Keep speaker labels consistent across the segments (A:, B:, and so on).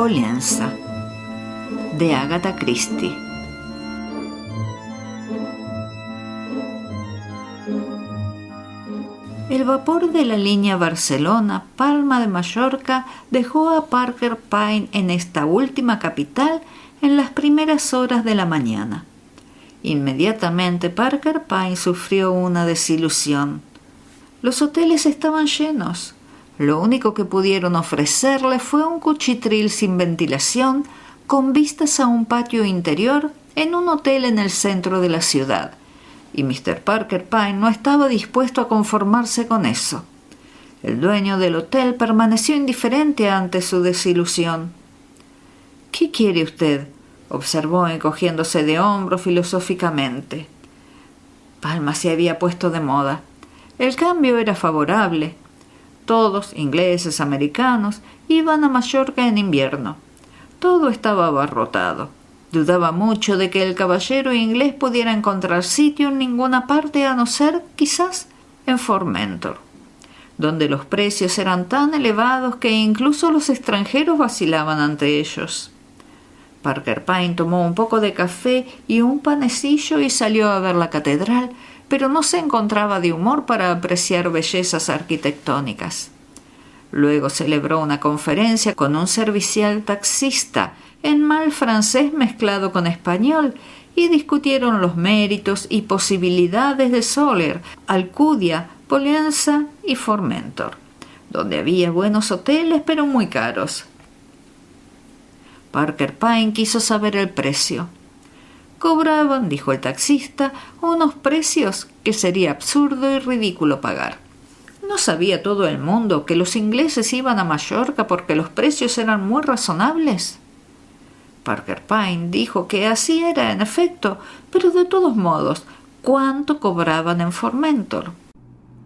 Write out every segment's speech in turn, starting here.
A: Pollenza, de Agatha Christie. El vapor de la línea Barcelona-Palma de Mallorca dejó a Parker Pyne en esta última capital en las primeras horas de la mañana. Inmediatamente Parker Pyne sufrió una desilusión. Los hoteles estaban llenos. Lo único que pudieron ofrecerle fue un cuchitril sin ventilación, con vistas a un patio interior en un hotel en el centro de la ciudad. Y Mr. Parker Pyne no estaba dispuesto a conformarse con eso. El dueño del hotel permaneció indiferente ante su desilusión. «¿Qué quiere usted?», observó encogiéndose de hombros filosóficamente. Palma se había puesto de moda. El cambio era favorable. Todos, ingleses, americanos, iban a Mallorca en invierno. Todo estaba abarrotado. Dudaba mucho de que el caballero inglés pudiera encontrar sitio en ninguna parte a no ser, quizás, en Formentor, donde los precios eran tan elevados que incluso los extranjeros vacilaban ante ellos. Parker Pyne tomó un poco de café y un panecillo y salió a ver la catedral, pero no se encontraba de humor para apreciar bellezas arquitectónicas. Luego celebró una conferencia con un servicial taxista en mal francés mezclado con español y discutieron los méritos y posibilidades de Sóller, Alcudia, Pollenza y Formentor, donde había buenos hoteles pero muy caros. Parker Pyne quiso saber el precio. Cobraban, dijo el taxista, unos precios que sería absurdo y ridículo pagar. ¿No sabía todo el mundo que los ingleses iban a Mallorca porque los precios eran muy razonables? Parker Pyne dijo que así era en efecto, pero de todos modos, ¿cuánto cobraban en Formentor?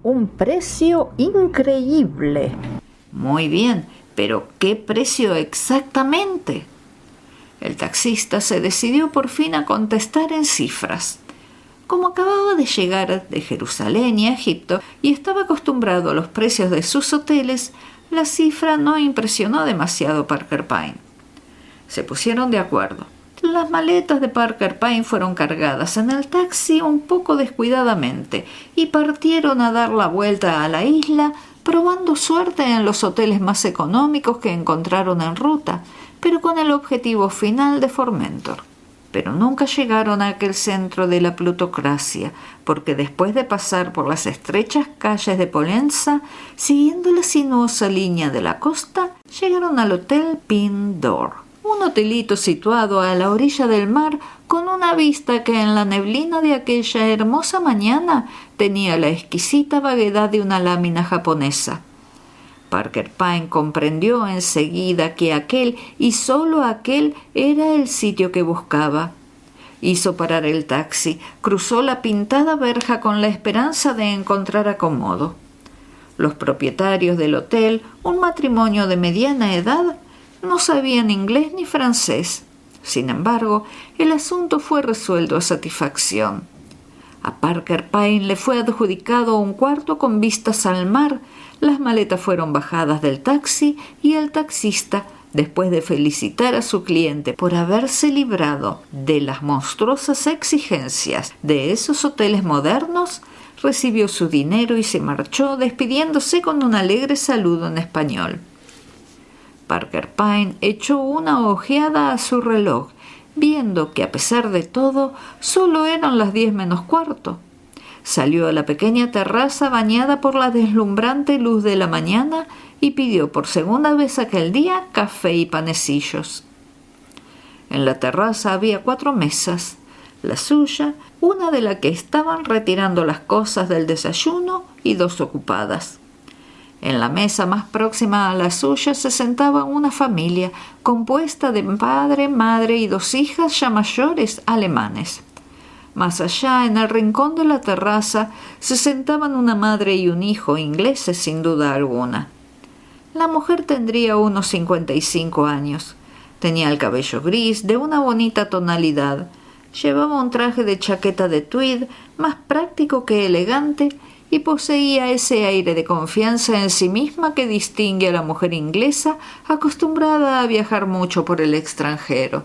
A: «Un precio increíble». «Muy bien, pero ¿qué precio exactamente?». El taxista se decidió por fin a contestar en cifras. Como acababa de llegar de Jerusalén y Egipto y estaba acostumbrado a los precios de sus hoteles, la cifra no impresionó demasiado a Parker Pyne. Se pusieron de acuerdo. Las maletas de Parker Pyne fueron cargadas en el taxi un poco descuidadamente y partieron a dar la vuelta a la isla, probando suerte en los hoteles más económicos que encontraron en ruta, pero con el objetivo final de Formentor. Pero nunca llegaron a aquel centro de la plutocracia, porque después de pasar por las estrechas calles de Pollenza, siguiendo la sinuosa línea de la costa, llegaron al Hotel Pin d'Or, un hotelito situado a la orilla del mar con una vista que en la neblina de aquella hermosa mañana tenía la exquisita vaguedad de una lámina japonesa. Parker Pyne comprendió enseguida que aquel y solo aquel era el sitio que buscaba. Hizo parar el taxi, cruzó la pintada verja con la esperanza de encontrar acomodo. Los propietarios del hotel, un matrimonio de mediana edad, no sabían inglés ni francés. Sin embargo, el asunto fue resuelto a satisfacción. A Parker Pyne le fue adjudicado un cuarto con vistas al mar. Las maletas fueron bajadas del taxi y el taxista, después de felicitar a su cliente por haberse librado de las monstruosas exigencias de esos hoteles modernos, recibió su dinero y se marchó despidiéndose con un alegre saludo en español. Parker Pyne echó una ojeada a su reloj, viendo que a pesar de todo solo eran las 10 menos cuarto. Salió a la pequeña terraza bañada por la deslumbrante luz de la mañana y pidió por segunda vez aquel día café y panecillos. En la terraza había 4 mesas, la suya, una de la que estaban retirando las cosas del desayuno y 2 ocupadas. En la mesa más próxima a la suya se sentaba una familia compuesta de padre, madre y 2 hijas ya mayores alemanes. Más allá, en el rincón de la terraza, se sentaban una madre y un hijo ingleses sin duda alguna. La mujer tendría unos 55 años. Tenía el cabello gris de una bonita tonalidad. Llevaba un traje de chaqueta de tweed más práctico que elegante y poseía ese aire de confianza en sí misma que distingue a la mujer inglesa acostumbrada a viajar mucho por el extranjero.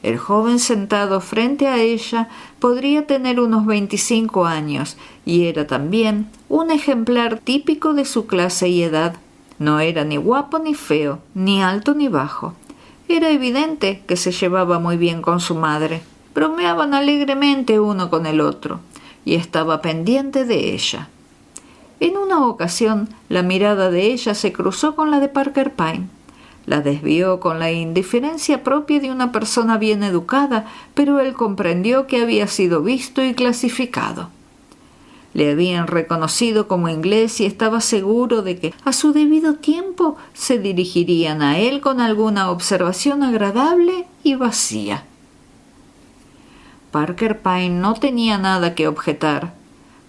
A: El joven sentado frente a ella podría tener unos 25 años y era también un ejemplar típico de su clase y edad. No era ni guapo ni feo, ni alto ni bajo. Era evidente que se llevaba muy bien con su madre. Bromeaban alegremente uno con el otro y estaba pendiente de ella. En una ocasión, la mirada de ella se cruzó con la de Parker Pyne. La desvió con la indiferencia propia de una persona bien educada, pero él comprendió que había sido visto y clasificado. Le habían reconocido como inglés y estaba seguro de que a su debido tiempo se dirigirían a él con alguna observación agradable y vacía. Parker Pyne no tenía nada que objetar.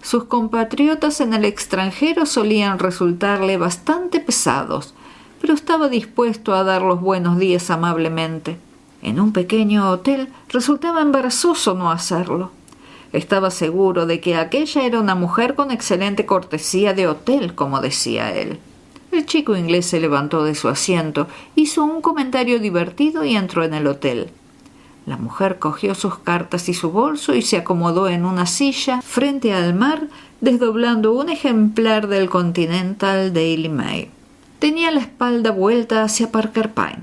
A: Sus compatriotas en el extranjero solían resultarle bastante pesados, pero estaba dispuesto a dar los buenos días amablemente. En un pequeño hotel resultaba embarazoso no hacerlo. Estaba seguro de que aquella era una mujer con excelente cortesía de hotel, como decía él. El chico inglés se levantó de su asiento, hizo un comentario divertido y entró en el hotel. La mujer cogió sus cartas y su bolso y se acomodó en una silla frente al mar, desdoblando un ejemplar del Continental Daily Mail. Tenía la espalda vuelta hacia Parker Pyne.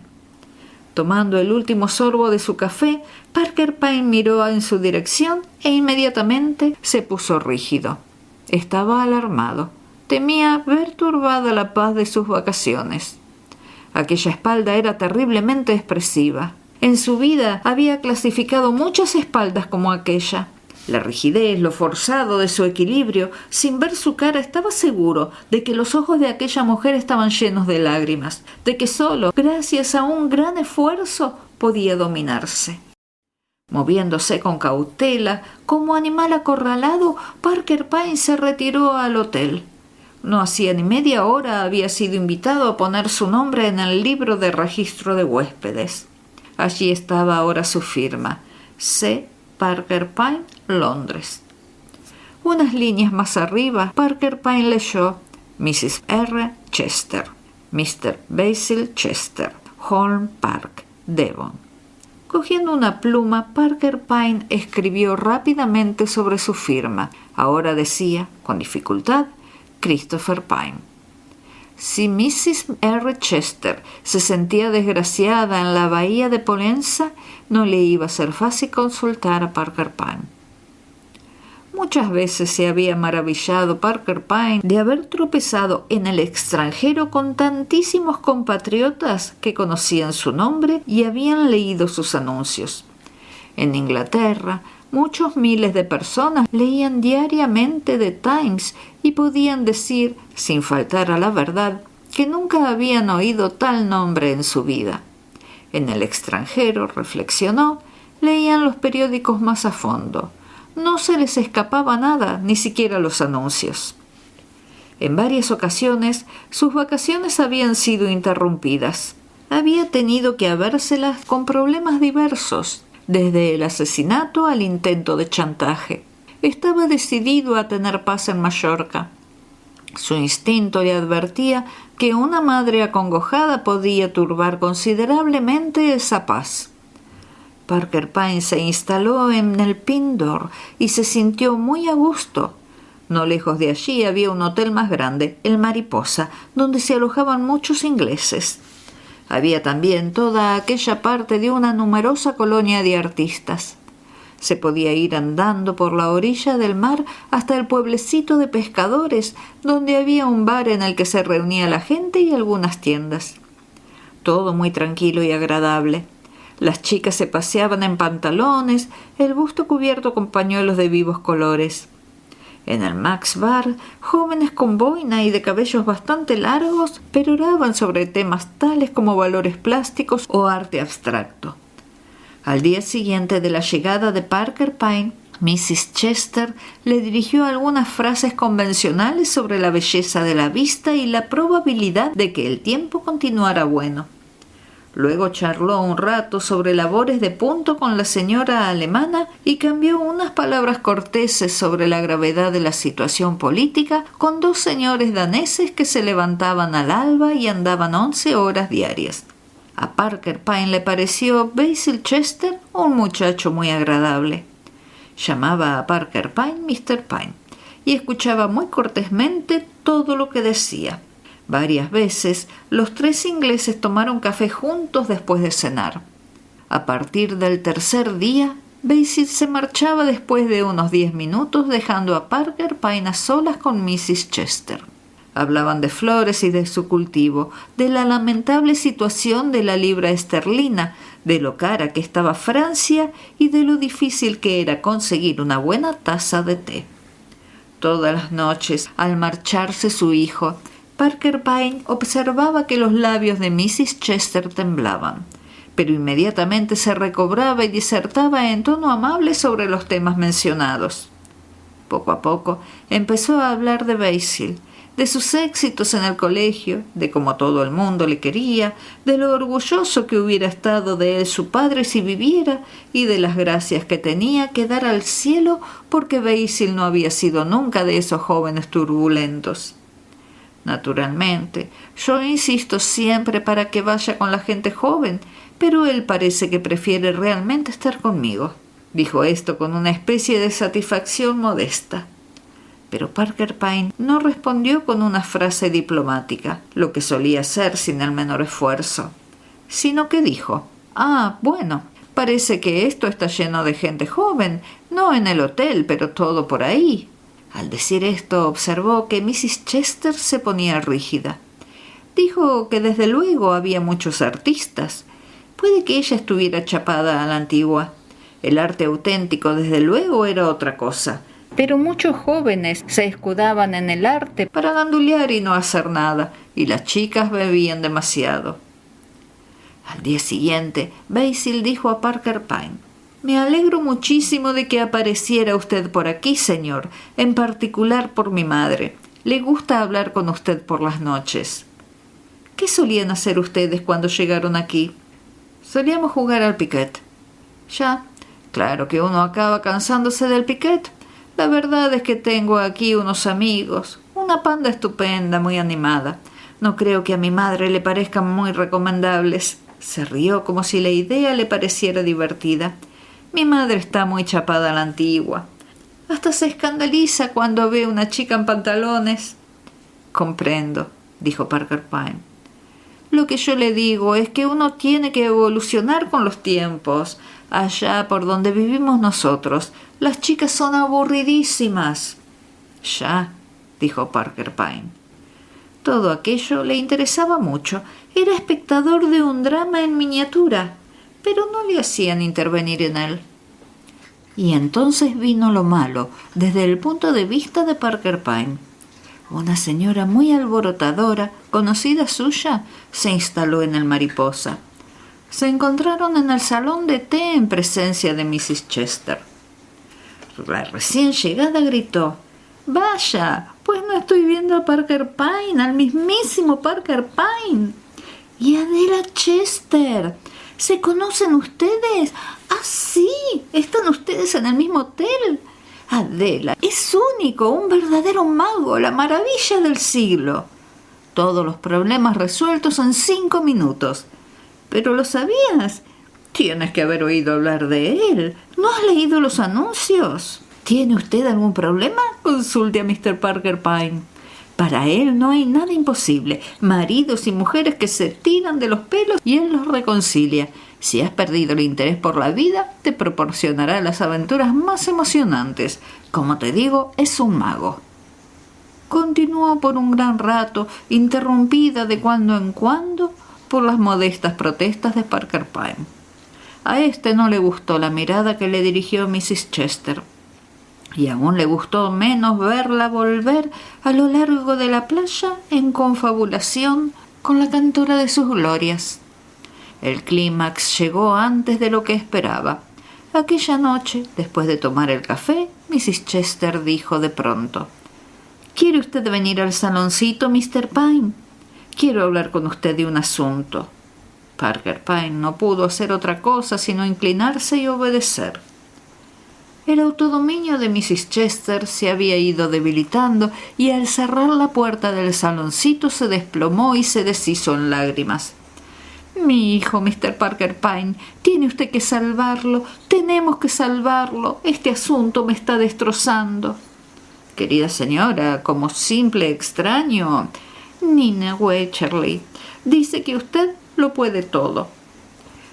A: Tomando el último sorbo de su café, Parker Pyne miró en su dirección e inmediatamente se puso rígido. Estaba alarmado. Temía ver turbada la paz de sus vacaciones. Aquella espalda era terriblemente expresiva. En su vida había clasificado muchas espaldas como aquella. La rigidez, lo forzado de su equilibrio, sin ver su cara estaba seguro de que los ojos de aquella mujer estaban llenos de lágrimas, de que solo, gracias a un gran esfuerzo, podía dominarse. Moviéndose con cautela, como animal acorralado, Parker Pyne se retiró al hotel. No hacía ni media hora había sido invitado a poner su nombre en el libro de registro de huéspedes. Allí estaba ahora su firma, C. Parker Pyne, Londres. Unas líneas más arriba, Parker Pyne leyó Mrs. R. Chester, Mr. Basil Chester, Holm Park, Devon. Cogiendo una pluma, Parker Pyne escribió rápidamente sobre su firma. Ahora decía, con dificultad, Christopher Pyne. Si Mrs. R. Chester se sentía desgraciada en la bahía de Pollensa, no le iba a ser fácil consultar a Parker Pyne. Muchas veces se había maravillado Parker Pyne de haber tropezado en el extranjero con tantísimos compatriotas que conocían su nombre y habían leído sus anuncios. En Inglaterra, muchos miles de personas leían diariamente The Times y podían decir, sin faltar a la verdad, que nunca habían oído tal nombre en su vida. En el extranjero, reflexionó, leían los periódicos más a fondo. No se les escapaba nada, ni siquiera los anuncios. En varias ocasiones, sus vacaciones habían sido interrumpidas. Había tenido que habérselas con problemas diversos, desde el asesinato al intento de chantaje. Estaba decidido a tener paz en Mallorca. Su instinto le advertía que una madre acongojada podía turbar considerablemente esa paz. Parker Pyne se instaló en el Pink Door y se sintió muy a gusto. No lejos de allí había un hotel más grande, el Mariposa, donde se alojaban muchos ingleses. Había también toda aquella parte de una numerosa colonia de artistas. Se podía ir andando por la orilla del mar hasta el pueblecito de pescadores, donde había un bar en el que se reunía la gente y algunas tiendas. Todo muy tranquilo y agradable. Las chicas se paseaban en pantalones, el busto cubierto con pañuelos de vivos colores. En el Max Bar, jóvenes con boina y de cabellos bastante largos peroraban sobre temas tales como valores plásticos o arte abstracto. Al día siguiente de la llegada de Parker Pyne, Mrs. Chester le dirigió algunas frases convencionales sobre la belleza de la vista y la probabilidad de que el tiempo continuara bueno. Luego charló un rato sobre labores de punto con la señora alemana y cambió unas palabras corteses sobre la gravedad de la situación política con 2 señores daneses que se levantaban al alba y andaban 11 horas diarias. A Parker Pyne le pareció Basil Chester un muchacho muy agradable. Llamaba a Parker Pyne Mr. Pyne y escuchaba muy cortésmente todo lo que decía. Varias veces los 3 ingleses tomaron café juntos después de cenar. A partir del tercer día, Basil se marchaba después de unos 10 minutos, dejando a Parker Pyne a solas con Mrs. Chester. Hablaban de flores y de su cultivo, de la lamentable situación de la libra esterlina, de lo cara que estaba Francia y de lo difícil que era conseguir una buena taza de té. Todas las noches, al marcharse su hijo, Parker Pyne observaba que los labios de Mrs. Chester temblaban, pero inmediatamente se recobraba y disertaba en tono amable sobre los temas mencionados. Poco a poco empezó a hablar de Basil, de sus éxitos en el colegio, de cómo todo el mundo le quería, de lo orgulloso que hubiera estado de él su padre si viviera y de las gracias que tenía que dar al cielo porque Basil no había sido nunca de esos jóvenes turbulentos. Naturalmente, yo insisto siempre para que vaya con la gente joven, pero él parece que prefiere realmente estar conmigo. Dijo esto con una especie de satisfacción modesta. Pero Parker Pyne no respondió con una frase diplomática, lo que solía hacer sin el menor esfuerzo, sino que dijo: «Ah, bueno, parece que esto está lleno de gente joven, no en el hotel, pero todo por ahí». Al decir esto observó que Mrs. Chester se ponía rígida. Dijo que desde luego había muchos artistas. Puede que ella estuviera chapada a la antigua. El arte auténtico desde luego era otra cosa. Pero muchos jóvenes se escudaban en el arte para gandulear y no hacer nada, y las chicas bebían demasiado. Al día siguiente, Basil dijo a Parker Pyne: «Me alegro muchísimo de que apareciera usted por aquí, señor, en particular por mi madre. Le gusta hablar con usted por las noches». «¿Qué solían hacer ustedes cuando llegaron aquí?» «Solíamos jugar al piquet». «Ya, claro que uno acaba cansándose del piquet. La verdad es que tengo aquí unos amigos, una panda estupenda, muy animada. No creo que a mi madre le parezcan muy recomendables». Se rió como si la idea le pareciera divertida. «Mi madre está muy chapada a la antigua. Hasta se escandaliza cuando ve una chica en pantalones». «Comprendo», dijo Parker Pyne. «Lo que yo le digo es que uno tiene que evolucionar con los tiempos. Allá por donde vivimos nosotros, las chicas son aburridísimas». «Ya», dijo Parker Pyne. Todo aquello le interesaba mucho. Era espectador de un drama en miniatura, pero no le hacían intervenir en él. Y entonces vino lo malo, desde el punto de vista de Parker Pyne. Una señora muy alborotadora, conocida suya, se instaló en el Mariposa. Se encontraron en el salón de té en presencia de Mrs. Chester. La recién llegada gritó: «Vaya, pues no estoy viendo a Parker Pyne, al mismísimo Parker Pyne. Y Adela Chester. ¿Se conocen ustedes? ¡Ah, sí! ¿Están ustedes en el mismo hotel? Adela es único, un verdadero mago, la maravilla del siglo. Todos los problemas resueltos en 5 minutos. ¿Pero lo sabías? Tienes que haber oído hablar de él. ¿No has leído los anuncios? ¿Tiene usted algún problema? Consulte a Mr. Parker Pyne. Para él no hay nada imposible. Maridos y mujeres que se tiran de los pelos y él los reconcilia. Si has perdido el interés por la vida, te proporcionará las aventuras más emocionantes. Como te digo, es un mago». Continuó por un gran rato, interrumpida de cuando en cuando por las modestas protestas de Parker Pyne. A este no le gustó la mirada que le dirigió Mrs. Chester. Y aún le gustó menos verla volver a lo largo de la playa en confabulación con la cantora de sus glorias. El clímax llegó antes de lo que esperaba. Aquella noche, después de tomar el café, Mrs. Chester dijo de pronto: «¿Quiere usted venir al saloncito, Mr. Pyne? Quiero hablar con usted de un asunto». Parker Pyne no pudo hacer otra cosa sino inclinarse y obedecer. El autodominio de Mrs. Chester se había ido debilitando y al cerrar la puerta del saloncito se desplomó y se deshizo en lágrimas. «Mi hijo, Mr. Parker Pyne, tiene usted que salvarlo. Tenemos que salvarlo. Este asunto me está destrozando». «Querida señora, como simple extraño...» «Nina Wycherley dice que usted lo puede todo.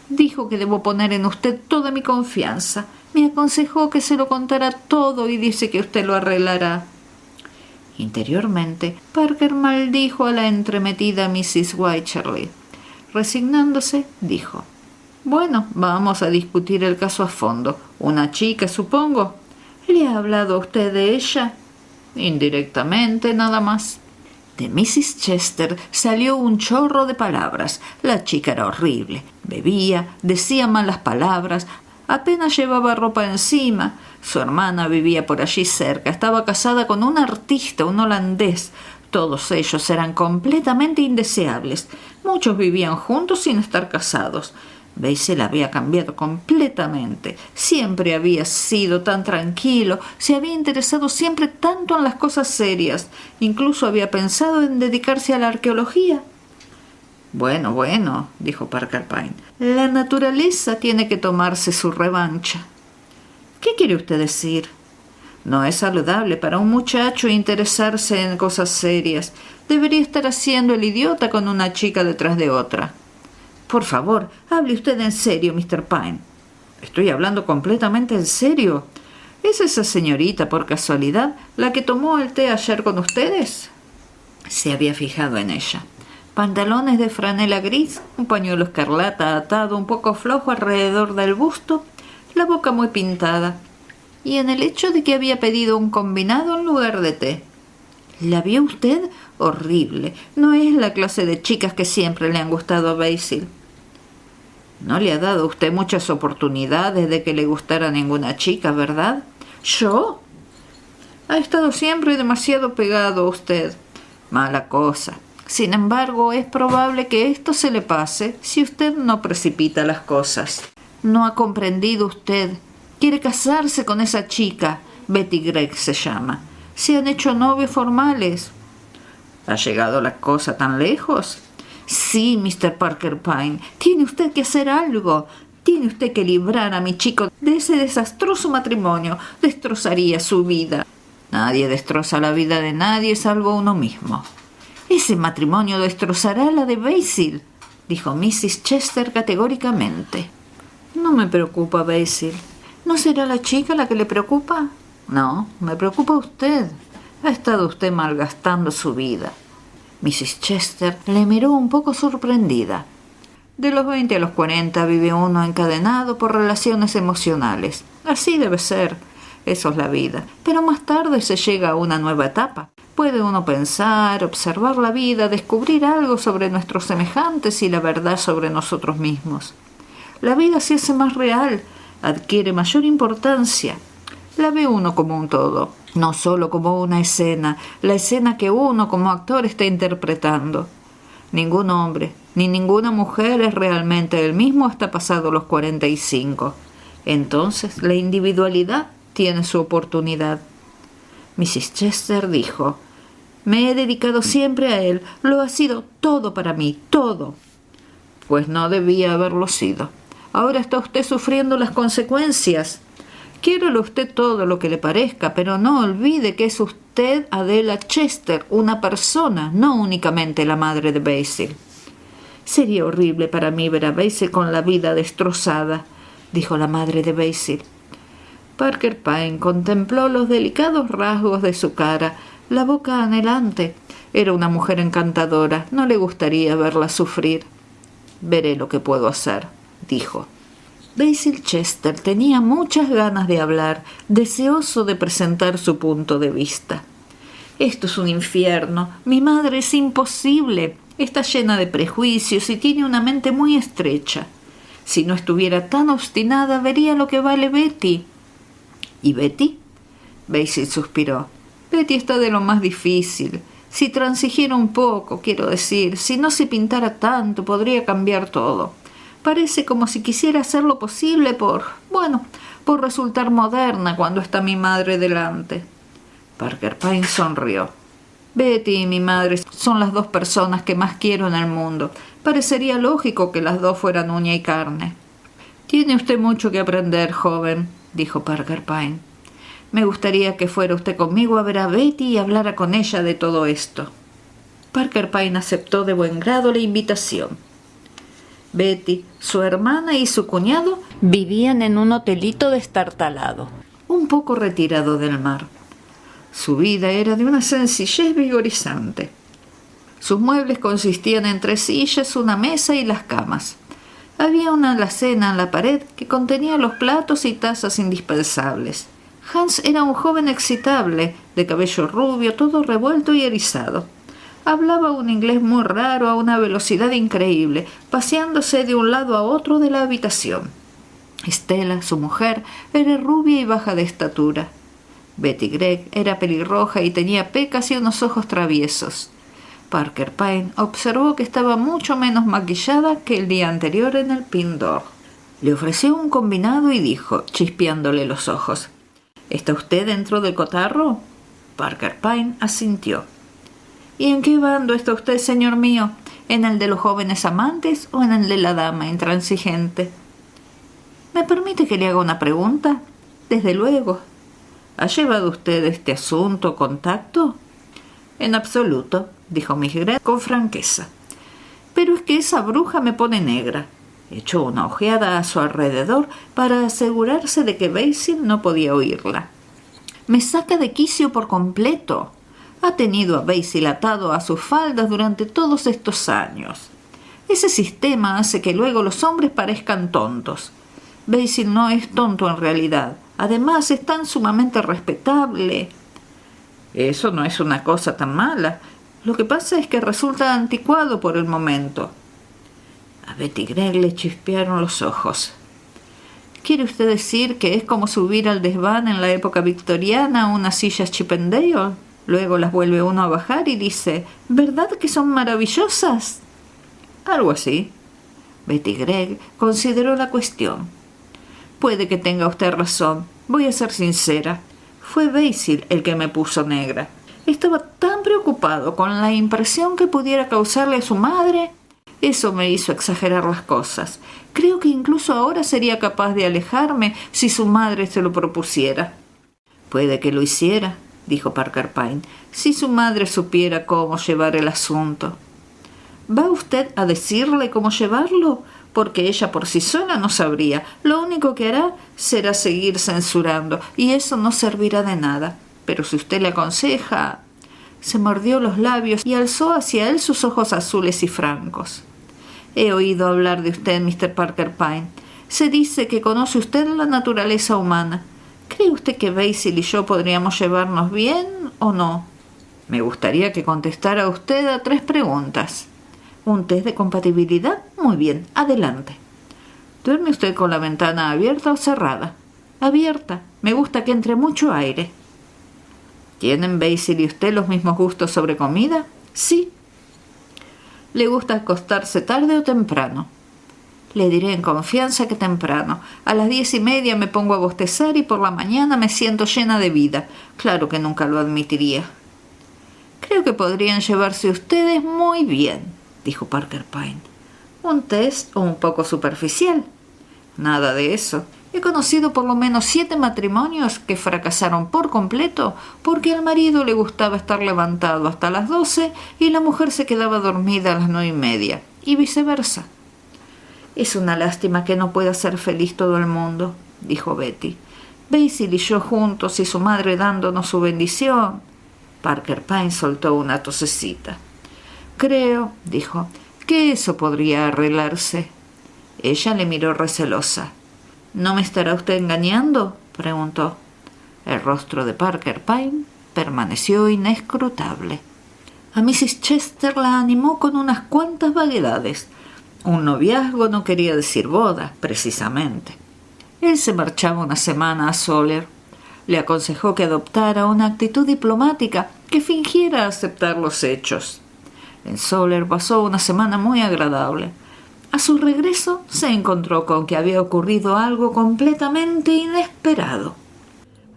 A: Dijo que debo poner en usted toda mi confianza. Me aconsejó que se lo contara todo y dice que usted lo arreglará». Interiormente, Parker maldijo a la entremetida Mrs. Wycherley. Resignándose, dijo: «Bueno, vamos a discutir el caso a fondo. Una chica, supongo. ¿Le ha hablado a usted de ella?» «Indirectamente, nada más». De Mrs. Chester salió un chorro de palabras. La chica era horrible. Bebía, decía malas palabras, apenas llevaba ropa encima. Su hermana vivía por allí cerca. Estaba casada con un artista, un holandés. Todos ellos eran completamente indeseables. Muchos vivían juntos sin estar casados. Basil había cambiado completamente. Siempre había sido tan tranquilo, se había interesado siempre tanto en las cosas serias. Incluso había pensado en dedicarse a la arqueología. Bueno, dijo Parker Pyne. La naturaleza tiene que tomarse su revancha. ¿Qué quiere usted decir? No es saludable para un muchacho interesarse en cosas serias. Debería estar haciendo el idiota con una chica detrás de otra. Por favor, hable usted en serio, Mr. Pyne. Estoy hablando completamente en serio. ¿Es esa señorita, por casualidad, la que tomó el té ayer con ustedes? Se había fijado en ella. Pantalones de franela gris, un pañuelo escarlata atado un poco flojo alrededor del busto, la boca muy pintada, y en el hecho de que había pedido un combinado en lugar de té. ¿La vio usted? Horrible. No es la clase de chicas que siempre le han gustado a Basil. No le ha dado usted muchas oportunidades de que le gustara ninguna chica, ¿verdad? ¿Yo? Ha estado siempre demasiado pegado a usted. Mala cosa. Sin embargo, es probable que esto se le pase si usted no precipita las cosas. No ha comprendido usted. Quiere casarse con esa chica. Betty Gregg se llama. Se han hecho novios formales. ¿Ha llegado la cosa tan lejos? Sí, Mr. Parker Pyne. Tiene usted que hacer algo. Tiene usted que librar a mi chico de ese desastroso matrimonio. Destrozaría su vida. Nadie destroza la vida de nadie salvo uno mismo. Ese matrimonio destrozará la de Basil, dijo Mrs. Chester categóricamente. No me preocupa Basil. ¿No será la chica la que le preocupa? No, me preocupa usted. Ha estado usted malgastando su vida. Mrs. Chester le miró un poco sorprendida. De los 20 a los 40 vive uno encadenado por relaciones emocionales. Así debe ser. Eso es la vida. Pero más tarde se llega a una nueva etapa. Puede uno pensar, observar la vida, descubrir algo sobre nuestros semejantes y la verdad sobre nosotros mismos. La vida se hace más real, adquiere mayor importancia. La ve uno como un todo, no solo como una escena, la escena que uno como actor está interpretando. Ningún hombre ni ninguna mujer es realmente el mismo hasta pasados los 45. Entonces la individualidad tiene su oportunidad. Mrs. Chester dijo: «Me he dedicado siempre a él, lo ha sido todo para mí, todo». Pues no debía haberlo sido. Ahora está usted sufriendo las consecuencias. Quiéralo usted todo lo que le parezca, pero no olvide que es usted Adela Chester, una persona, no únicamente la madre de Basil. Sería horrible para mí ver a Basil con la vida destrozada, dijo la madre de Basil. Parker Pyne contempló los delicados rasgos de su cara, la boca anhelante. Era una mujer encantadora, no le gustaría verla sufrir. Veré lo que puedo hacer, dijo. Basil Chester tenía muchas ganas de hablar, deseoso de presentar su punto de vista. Esto es un infierno. Mi madre es imposible. Está llena de prejuicios y tiene una mente muy estrecha. Si no estuviera tan obstinada, vería lo que vale Betty. ¿Y Betty? Basil suspiró. Betty está de lo más difícil. Si transigiera un poco, quiero decir, si no se pintara tanto, podría cambiar todo. Parece como si quisiera hacer lo posible por resultar moderna cuando está mi madre delante. Parker Pyne sonrió. Betty y mi madre son las dos personas que más quiero en el mundo. Parecería lógico que las dos fueran uña y carne. Tiene usted mucho que aprender, joven, dijo Parker Pyne. Me gustaría que fuera usted conmigo a ver a Betty y hablara con ella de todo esto. Parker Pyne aceptó de buen grado la invitación. Betty, su hermana y su cuñado vivían en un hotelito destartalado, un poco retirado del mar. Su vida era de una sencillez vigorizante. Sus muebles consistían en 3 sillas, una mesa y las camas. Había una alacena en la pared que contenía los platos y tazas indispensables. Hans era un joven excitable, de cabello rubio, todo revuelto y erizado. Hablaba un inglés muy raro a una velocidad increíble, paseándose de un lado a otro de la habitación. Stella, su mujer, era rubia y baja de estatura. Betty Gregg era pelirroja y tenía pecas y unos ojos traviesos. Parker Pyne observó que estaba mucho menos maquillada que el día anterior en el Pin d'Or. Le ofreció un combinado y dijo, chispeándole los ojos: ¿Está usted dentro del cotarro? Parker Pyne asintió. ¿Y en qué bando está usted, señor mío? ¿En el de los jóvenes amantes o en el de la dama intransigente? ¿Me permite que le haga una pregunta? Desde luego. ¿Ha llevado usted este asunto con tacto? En absoluto, dijo Miss Gregg con franqueza. Pero es que esa bruja me pone negra. Echó una ojeada a su alrededor para asegurarse de que Basil no podía oírla. Me saca de quicio por completo. Ha tenido a Basil atado a sus faldas durante todos estos años. Ese sistema hace que luego los hombres parezcan tontos. Basil no es tonto en realidad. Además, es tan sumamente respetable. Eso no es una cosa tan mala. Lo que pasa es que resulta anticuado por el momento. A Betty Gregg le chispearon los ojos. ¿Quiere usted decir que es como subir al desván en la época victoriana a unas sillas Chippendale? Luego las vuelve uno a bajar y dice, ¿verdad que son maravillosas? Algo así. Betty Gregg consideró la cuestión. Puede que tenga usted razón. Voy a ser sincera. Fue Basil el que me puso negra. Estaba tan preocupado con la impresión que pudiera causarle a su madre. Eso me hizo exagerar las cosas. Creo que incluso ahora sería capaz de alejarme si su madre se lo propusiera. Puede que lo hiciera, dijo Parker Pyne, si su madre supiera cómo llevar el asunto. ¿Va usted a decirle cómo llevarlo? Porque ella por sí sola no sabría. Lo único que hará será seguir censurando, y eso no servirá de nada. Pero si usted le aconseja... Se mordió los labios y alzó hacia él sus ojos azules y francos. He oído hablar de usted, Mr. Parker Pyne. Se dice que conoce usted la naturaleza humana. ¿Cree usted que Basil y yo podríamos llevarnos bien o no? Me gustaría que contestara usted a 3 preguntas. ¿Un test de compatibilidad? Muy bien, adelante. ¿Duerme usted con la ventana abierta o cerrada? Abierta. Me gusta que entre mucho aire. ¿Tienen Basil y usted los mismos gustos sobre comida? Sí. ¿Le gusta acostarse tarde o temprano? Le diré en confianza que temprano. A las 10:30 me pongo a bostezar y por la mañana me siento llena de vida. Claro que nunca lo admitiría. Creo que podrían llevarse ustedes muy bien, dijo Parker Pyne. ¿Un test un poco superficial? Nada de eso. He conocido por lo menos 7 matrimonios que fracasaron por completo porque al marido le gustaba estar levantado hasta las 12 y la mujer se quedaba dormida a las 9:30, y viceversa. Es una lástima que no pueda ser feliz todo el mundo, dijo Betty. Basil y yo juntos y su madre dándonos su bendición. Parker Pyne soltó una tosecita. Creo, dijo, que eso podría arreglarse. Ella le miró recelosa. ¿No me estará usted engañando?, preguntó. El rostro de Parker Pyne permaneció inescrutable. A Mrs. Chester la animó con unas cuantas vaguedades. Un noviazgo no quería decir boda, precisamente. Él se marchaba una semana a Soler. Le aconsejó que adoptara una actitud diplomática, que fingiera aceptar los hechos. En Soler pasó una semana muy agradable. A su regreso se encontró con que había ocurrido algo completamente inesperado.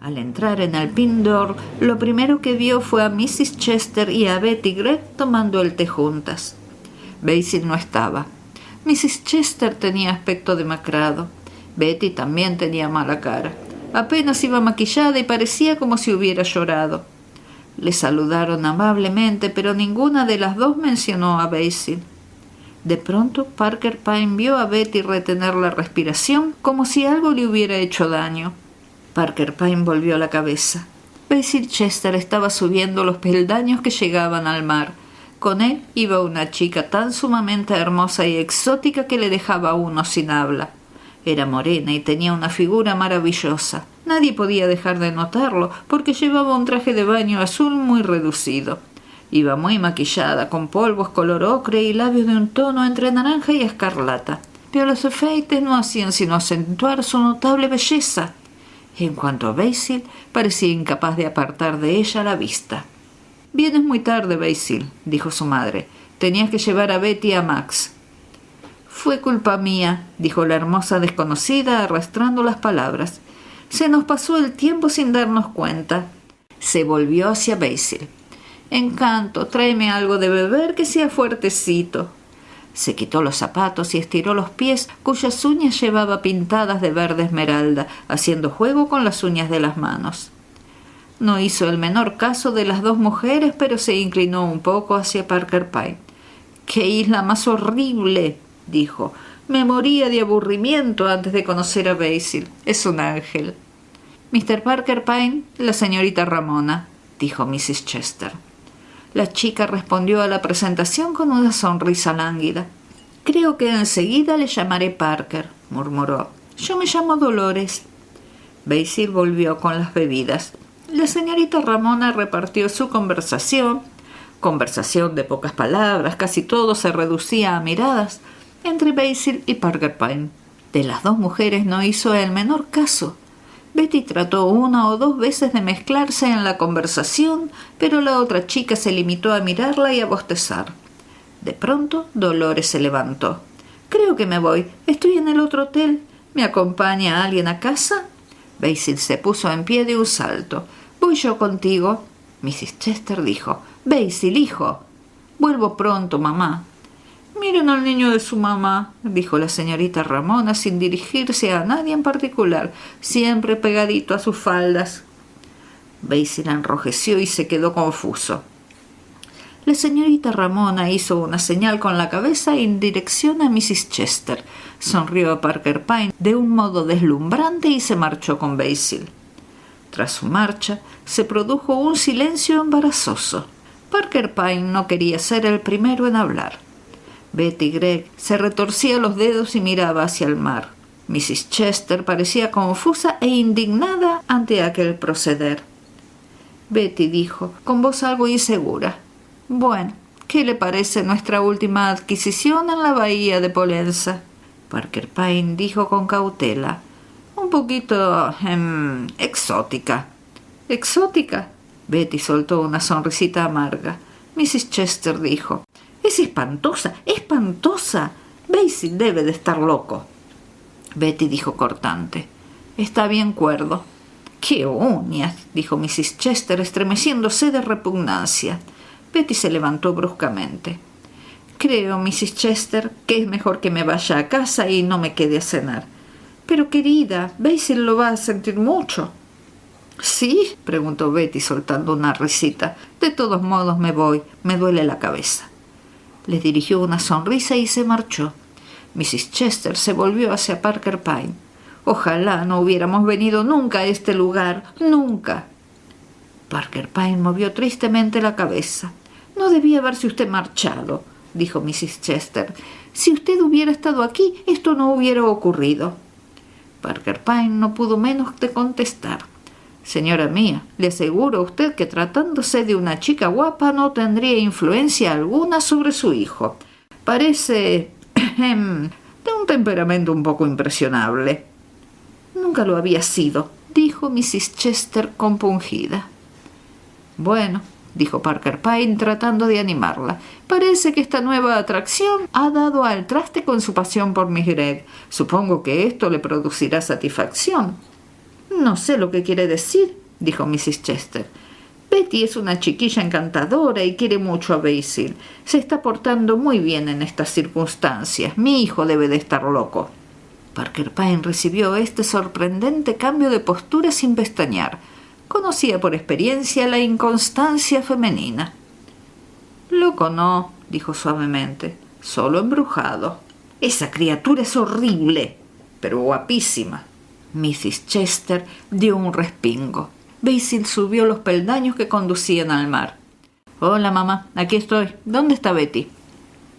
A: Al entrar en el Pin Door, lo primero que vio fue a Mrs. Chester y a Betty Gregg tomando el té juntas. Basil no estaba. Mrs. Chester tenía aspecto demacrado. Betty también tenía mala cara. Apenas iba maquillada y parecía como si hubiera llorado. Le saludaron amablemente, pero ninguna de las dos mencionó a Basil. De pronto, Parker Pyne vio a Betty retener la respiración como si algo le hubiera hecho daño. Parker Pyne volvió la cabeza. Basil Chester estaba subiendo los peldaños que llegaban al mar. Con él iba una chica tan sumamente hermosa y exótica que le dejaba a uno sin habla. Era morena y tenía una figura maravillosa. Nadie podía dejar de notarlo porque llevaba un traje de baño azul muy reducido. Iba muy maquillada, con polvos color ocre y labios de un tono entre naranja y escarlata. Pero los afeites no hacían sino acentuar su notable belleza. En cuanto a Basil, parecía incapaz de apartar de ella la vista. «Vienes muy tarde, Basil», dijo su madre. «Tenías que llevar a Betty a Max». «Fue culpa mía», dijo la hermosa desconocida, arrastrando las palabras. «Se nos pasó el tiempo sin darnos cuenta». Se volvió hacia Basil. «Encanto, tráeme algo de beber que sea fuertecito». Se quitó los zapatos y estiró los pies, cuyas uñas llevaba pintadas de verde esmeralda, haciendo juego con las uñas de las manos. No hizo el menor caso de las dos mujeres, pero se inclinó un poco hacia Parker Pyne. «¡Qué isla más horrible!», dijo. «Me moría de aburrimiento antes de conocer a Basil. Es un ángel». «Mr. Parker Pyne, la señorita Ramona», dijo Mrs. Chester. La chica respondió a la presentación con una sonrisa lánguida. «Creo que enseguida le llamaré Parker», murmuró. «Yo me llamo Dolores». Basil volvió con las bebidas. La señorita Ramona repartió su conversación de pocas palabras, casi todo se reducía a miradas, entre Basil y Parker Pyne. De las dos mujeres no hizo el menor caso. Betty trató una o dos veces de mezclarse en la conversación, pero la otra chica se limitó a mirarla y a bostezar. De pronto, Dolores se levantó. «Creo que me voy. Estoy en el otro hotel. ¿Me acompaña alguien a casa?» Basil se puso en pie de un salto. «Voy yo contigo». Mrs. Chester dijo. «Basil, hijo». «Vuelvo pronto, mamá». «Miren al niño de su mamá», dijo la señorita Ramona sin dirigirse a nadie en particular, siempre pegadito a sus faldas. Basil enrojeció y se quedó confuso. La señorita Ramona hizo una señal con la cabeza en dirección a Mrs. Chester, sonrió a Parker Pyne de un modo deslumbrante y se marchó con Basil. Tras su marcha, se produjo un silencio embarazoso. Parker Pyne no quería ser el primero en hablar. Betty Gregg se retorcía los dedos y miraba hacia el mar. Mrs. Chester parecía confusa e indignada ante aquel proceder. Betty dijo, con voz algo insegura: «Bueno, ¿qué le parece nuestra última adquisición en la bahía de Polenza?» Parker Pyne dijo con cautela: «Un poquito exótica». «¿Exótica?» Betty soltó una sonrisita amarga. Mrs. Chester dijo: «Es espantosa, espantosa. Basil debe de estar loco». Betty dijo cortante: «Está bien cuerdo». «¡Qué uñas!», dijo Mrs. Chester, estremeciéndose de repugnancia. Betty se levantó bruscamente. «Creo, Mrs. Chester, que es mejor que me vaya a casa y no me quede a cenar». «Pero, querida, Basil lo va a sentir mucho». «¿Sí?», preguntó Betty soltando una risita. «De todos modos me voy. Me duele la cabeza». Le dirigió una sonrisa y se marchó. Mrs. Chester se volvió hacia Parker Pyne. «Ojalá no hubiéramos venido nunca a este lugar, nunca». Parker Pyne movió tristemente la cabeza. «No debía haberse usted marchado», dijo Mrs. Chester. «Si usted hubiera estado aquí, esto no hubiera ocurrido». Parker Pyne no pudo menos de contestar: «Señora mía, le aseguro a usted que tratándose de una chica guapa no tendría influencia alguna sobre su hijo. Parece de un temperamento un poco impresionable». «Nunca lo había sido», dijo Mrs. Chester compungida. «Bueno, dijo Parker Pyne tratando de animarla. Parece que esta nueva atracción ha dado al traste con su pasión por Miss Gregg. Supongo que esto le producirá satisfacción. No sé lo que quiere decir, dijo Mrs. Chester. Betty es una chiquilla encantadora y quiere mucho a Basil. Se está portando muy bien en estas circunstancias. Mi hijo debe de estar loco. Parker Pyne recibió este sorprendente cambio de postura sin pestañear. Conocía por experiencia la inconstancia femenina. Loco no, dijo suavemente, solo embrujado. Esa criatura es horrible, pero guapísima. Mrs. Chester dio un respingo. Basil subió los peldaños que conducían al mar. Hola, mamá, aquí estoy. ¿Dónde está Betty?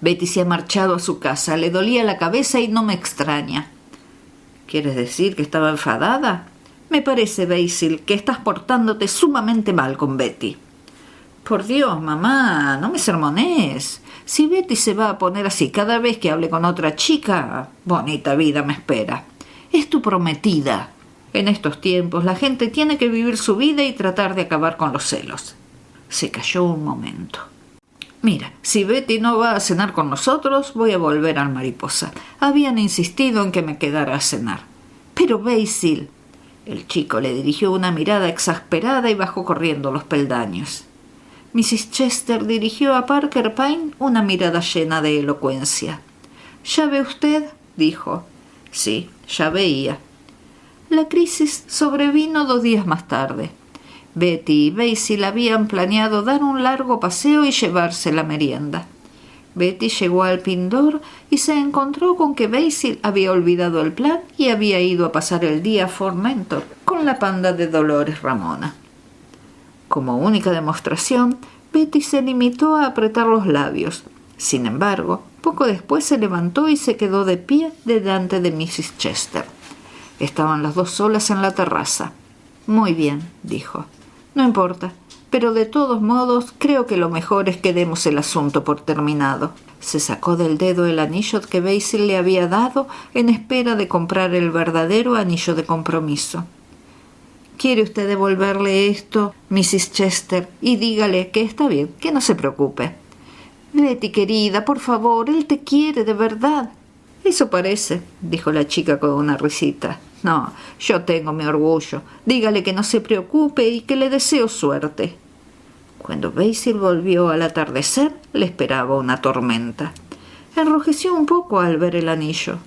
A: Betty se ha marchado a su casa. Le dolía la cabeza y no me extraña. ¿Quieres decir que estaba enfadada? Me parece, Basil, que estás portándote sumamente mal con Betty. Por Dios, mamá, no me sermonees. Si Betty se va a poner así cada vez que hable con otra chica, bonita vida me espera. Es tu prometida. En estos tiempos la gente tiene que vivir su vida y tratar de acabar con los celos. Se calló un momento. Mira, si Betty no va a cenar con nosotros, voy a volver al Mariposa. Habían insistido en que me quedara a cenar. Pero Basil... El chico le dirigió una mirada exasperada y bajó corriendo los peldaños. Mrs. Chester dirigió a Parker Pyne una mirada llena de elocuencia. «¿Ya ve usted?», dijo. Sí, ya veía. La crisis sobrevino 2 días más tarde. Betty y Basil habían planeado dar un largo paseo y llevarse la merienda. Betty llegó al Pindor y se encontró con que Basil había olvidado el plan y había ido a pasar el día a Fort Mentor con la panda de Dolores Ramona. Como única demostración, Betty se limitó a apretar los labios. Sin embargo, poco después se levantó y se quedó de pie delante de Mrs. Chester. Estaban las dos solas en la terraza. «Muy bien», dijo. «No importa, pero de todos modos creo que lo mejor es que demos el asunto por terminado». Se sacó del dedo el anillo que Basil le había dado en espera de comprar el verdadero anillo de compromiso. «¿Quiere usted devolverle esto, Mrs. Chester? Y dígale que está bien, que no se preocupe». «Betty, querida, por favor, él te quiere de verdad». «Eso parece», dijo la chica con una risita. «No, yo tengo mi orgullo. Dígale que no se preocupe y que le deseo suerte». Cuando Basil volvió al atardecer, le esperaba una tormenta. Enrojeció un poco al ver el anillo.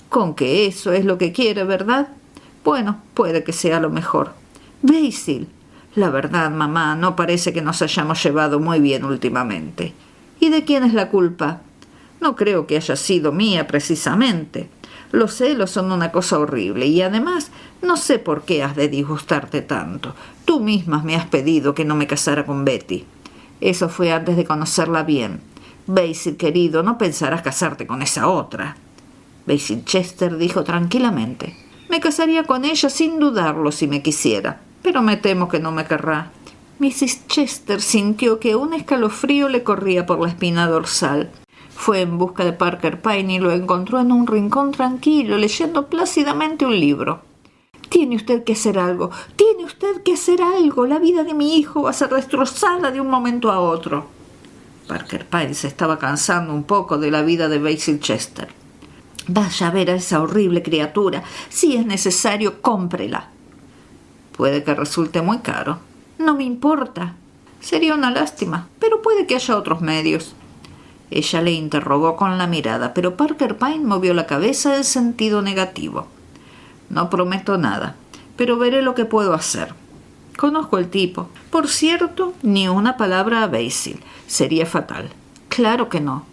A: «Con que eso es lo que quiere, ¿verdad? Bueno, puede que sea lo mejor». «Basil, la verdad, mamá, no parece que nos hayamos llevado muy bien últimamente». «¿Y de quién es la culpa?» «No creo que haya sido mía precisamente. Los celos son una cosa horrible y además no sé por qué has de disgustarte tanto. Tú misma me has pedido que no me casara con Betty. Eso fue antes de conocerla bien. Basil, querido, no pensarás casarte con esa otra». Basil Chester dijo tranquilamente: «Me casaría con ella sin dudarlo si me quisiera, pero me temo que no me querrá». Mrs. Chester sintió que un escalofrío le corría por la espina dorsal. Fue en busca de Parker Pyne y lo encontró en un rincón tranquilo, leyendo plácidamente un libro. «Tiene usted que hacer algo, tiene usted que hacer algo. La vida de mi hijo va a ser destrozada de un momento a otro». Parker Pyne se estaba cansando un poco de la vida de Basil Chester. «Vaya a ver a esa horrible criatura. Si es necesario, cómprela». «Puede que resulte muy caro». «No me importa. Sería una lástima, pero puede que haya otros medios». Ella le interrogó con la mirada, pero Parker Pyne movió la cabeza en sentido negativo. «No prometo nada, pero veré lo que puedo hacer. Conozco el tipo. Por cierto, ni una palabra a Basil. Sería fatal». «Claro que no».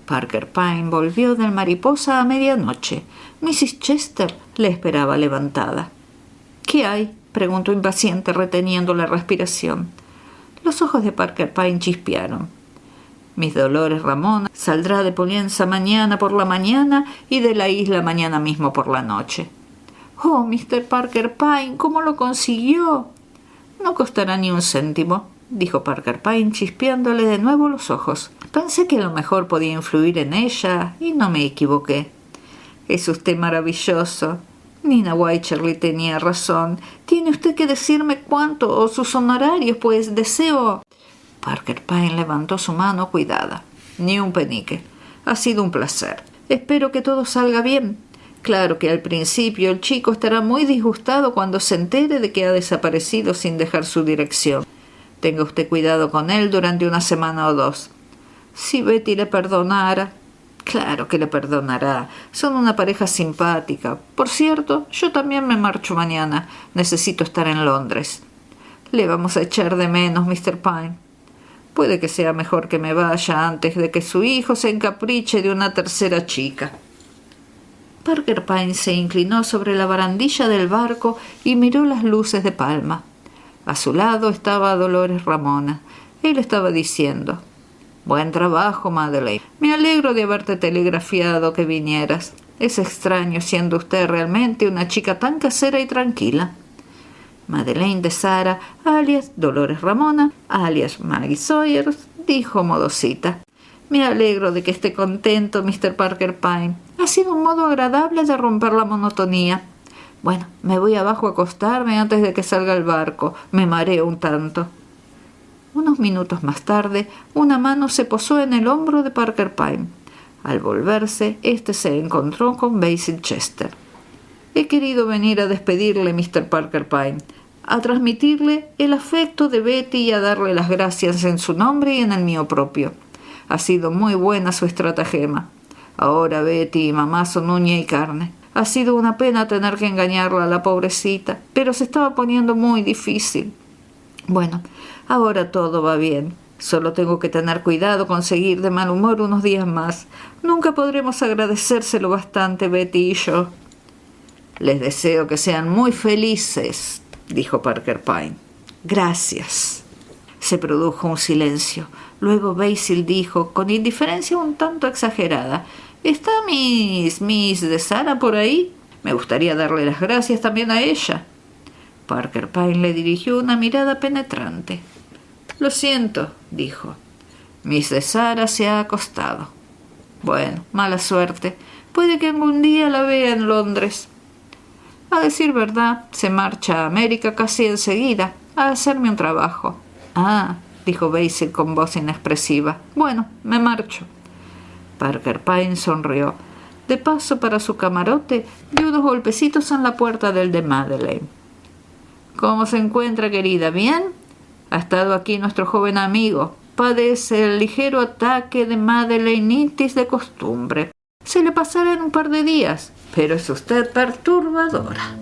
A: Parker Pyne volvió del Mariposa a medianoche. Mrs. Chester le esperaba levantada. «¿Qué hay?», preguntó impaciente, reteniendo la respiración. Los ojos de Parker Pyne chispearon. «Miss Dolores Ramona saldrá de Pollenza mañana por la mañana y de la isla mañana mismo por la noche». «Oh, Mr. Parker Pyne, ¿cómo lo consiguió?». «No costará ni un céntimo», dijo Parker Pyne, chispeándole de nuevo los ojos. «Pensé que a lo mejor podía influir en ella y no me equivoqué». «Es usted maravilloso». Nina Wycherly tenía razón. Tiene usted que decirme cuánto o sus honorarios, pues deseo... Parker Pyne levantó su mano cuidada. Ni un penique. Ha sido un placer. Espero que todo salga bien. Claro que al principio el chico estará muy disgustado cuando se entere de que ha desaparecido sin dejar su dirección. Tenga usted cuidado con él durante una semana o dos. Si Betty le perdonara... Claro que le perdonará. Son una pareja simpática. Por cierto, yo también me marcho mañana. Necesito estar en Londres. Le vamos a echar de menos, Mr. Pyne. Puede que sea mejor que me vaya antes de que su hijo se encapriche de una tercera chica. Parker Pyne se inclinó sobre la barandilla del barco y miró las luces de Palma. A su lado estaba Dolores Ramona. Él estaba diciendo: «Buen trabajo, Madeleine. Me alegro de haberte telegrafiado que vinieras. Es extraño, siendo usted realmente una chica tan casera y tranquila». Madeleine de Sara, alias Dolores Ramona, alias Maggie Sawyer, dijo modosita: «Me alegro de que esté contento, Mr. Parker Pyne. Ha sido un modo agradable de romper la monotonía. Bueno, me voy abajo a acostarme antes de que salga el barco. Me mareo un tanto». Unos minutos más tarde, una mano se posó en el hombro de Parker Pyne. Al volverse, éste se encontró con Basil Chester. «He querido venir a despedirle, Mr. Parker Pyne, a transmitirle el afecto de Betty y a darle las gracias en su nombre y en el mío propio. Ha sido muy buena su estratagema. Ahora Betty y mamá son uña y carne. Ha sido una pena tener que engañarla a la pobrecita, pero se estaba poniendo muy difícil. Bueno, ahora todo va bien. Solo tengo que tener cuidado con seguir de mal humor unos días más. Nunca podremos agradecérselo bastante, Betty y yo». «Les deseo que sean muy felices», dijo Parker Pyne. «Gracias». Se produjo un silencio. Luego Basil dijo, con indiferencia un tanto exagerada: «¿Está Miss de Sara por ahí? Me gustaría darle las gracias también a ella». Parker Pyne le dirigió una mirada penetrante. «Lo siento», dijo. «Miss de Sara se ha acostado». «Bueno, mala suerte. Puede que algún día la vea en Londres». «A decir verdad, se marcha a América casi enseguida, a hacerme un trabajo». «Ah», dijo Basil con voz inexpresiva. «Bueno, me marcho». Parker Pyne sonrió. De paso para su camarote, dio unos golpecitos en la puerta del de Madeleine. «¿Cómo se encuentra, querida? ¿Bien? Ha estado aquí nuestro joven amigo. Padece el ligero ataque de Madeleinitis de costumbre. Se le pasará en un par de días, pero es usted perturbadora».